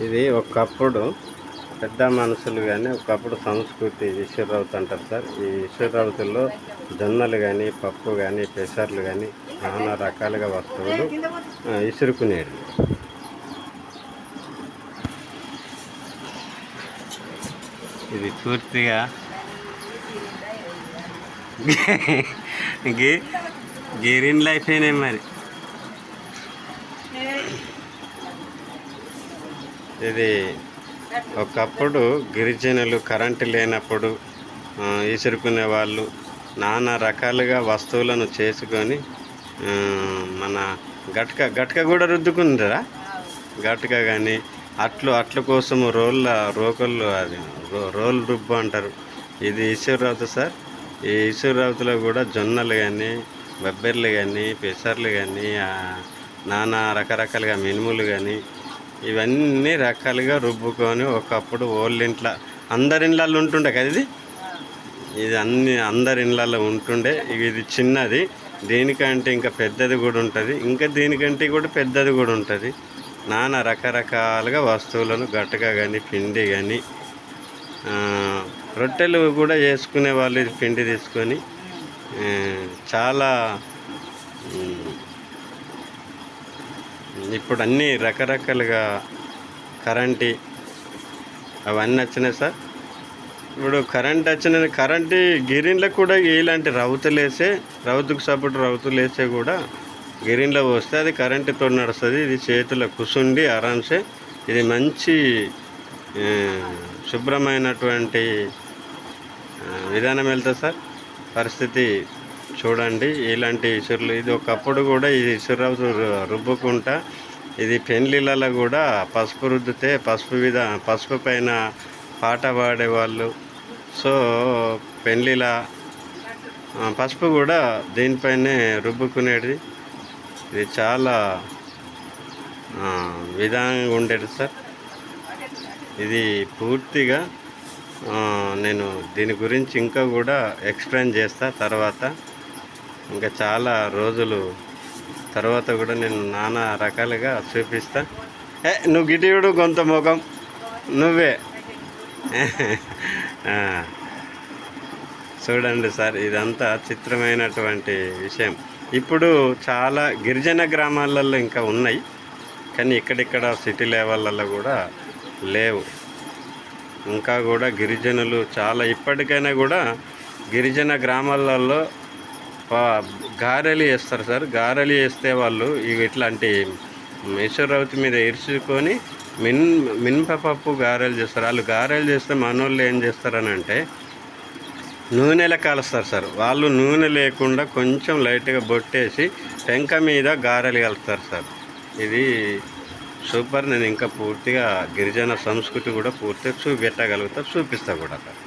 ఇది ఒకప్పుడు పెద్ద మనుషులు కానీ ఒకప్పుడు సంస్కృతి ఇసురవుతు అంటారు సార్. ఈ ఇసురవుతుల్లో జొన్నలు కానీ పప్పు కానీ పెసర్లు కానీ నానా రకాలుగా వస్తువులు ఇసురుకునేవి. ఇది పూర్తిగా గ్రీన్ లైఫ్ అయినా మరి. ఇది ఒకప్పుడు గిరిజనులు కరెంటు లేనప్పుడు ఇసురుకునే వాళ్ళు నానా రకాలుగా వస్తువులను చేసుకొని మన గట్క కూడా రుద్దుకుంటారా. గట్క కానీ అట్ల కోసము రోకళ్ళు అది రోల్ రుబ్బు అంటారు. ఇది ఇసురవుతు సార్. ఈ ఇసురవుతులో కూడా జొన్నలు కానీ బొబ్బెర్లు కానీ పెసర్లు కానీ నానా రకరకాలుగా మినుములు కానీ ఇవన్నీ రకాలుగా రుబ్బుకొని ఒకప్పుడు ఇంట్లో అందరి ఇళ్ళల్లో ఉంటుండే కదా. ఇది అందరి ఇళ్ళల్లో ఉంటుండే. ఇది చిన్నది, దీనికంటే ఇంకా పెద్దది కూడా ఉంటుంది, ఇంకా దీనికంటే కూడా పెద్దది కూడా ఉంటుంది. నానా రకరకాలుగా వస్తువులను గట్టగా కానీ పిండి కానీ రొట్టెలు కూడా చేసుకునే వాళ్ళు ఇది పిండి తీసుకొని చాలా ఇప్పుడు అన్నీ రకరకాలుగా కరెంటు అవన్నీ వచ్చినాయి సార్. ఇప్పుడు కరెంటు గిరిన్లకు కూడా ఇలాంటి రౌతుకు సపోర్ట్ రౌతులు వేసే కూడా గిరిన్లో పోస్తే అది కరెంటుతో నడుస్తుంది. ఇది చేతుల కుసుండి ఆరామ్సే. ఇది మంచి శుభ్రమైనటువంటి విధానం వెళ్తుంది సార్. పరిస్థితి చూడండి. ఇలాంటి ఇసురులు ఇది ఒకప్పుడు కూడా ఇది ఇసురు రుబ్బుకుంటా ఇది పెళ్ళిళ్ళలో కూడా పసుపు రుద్దితే పసుపు పైన పాట పాడేవాళ్ళు. సో పెళ్ళిళ్ళ పసుపు కూడా దీనిపైనే రుబ్బుకునేది. ఇది చాలా విధానంగా ఉండేది సార్. ఇది పూర్తిగా నేను దీని గురించి ఇంకా కూడా ఎక్స్ప్లెయిన్ చేస్తా తర్వాత. ఇంకా చాలా రోజులు తర్వాత కూడా నేను నానా రకాలుగా చూపిస్తా. నువ్వు గిటియుడు కొంత ముఖం నువ్వే చూడండి సార్. ఇదంతా చిత్రమైనటువంటి విషయం. ఇప్పుడు చాలా గిరిజన గ్రామాలలో ఇంకా ఉన్నాయి, కానీ ఇక్కడిక్కడ సిటీ లెవెల్లో కూడా లేవు. ఇంకా కూడా గిరిజనులు చాలా ఇప్పటికైనా కూడా గిరిజన గ్రామాలలో గారెలు వేస్తారు సార్. గారెలు వేస్తే వాళ్ళు ఇట్లాంటి ఇసురవుతి మీద ఇరుచుకొని మినపప్పు గారెలు చేస్తారు. వాళ్ళు గారెలు చేస్తే మనోళ్ళు ఏం చేస్తారని అంటే నూనెలో కాలుస్తారు సార్. వాళ్ళు నూనె లేకుండా కొంచెం లైట్గా బొట్టేసి పెంక మీద గారెలు కలుస్తారు సార్. ఇది సూపర్. నేను ఇంకా పూర్తిగా గిరిజన సంస్కృతి కూడా పూర్తిగా చూపిస్తా కూడా సార్.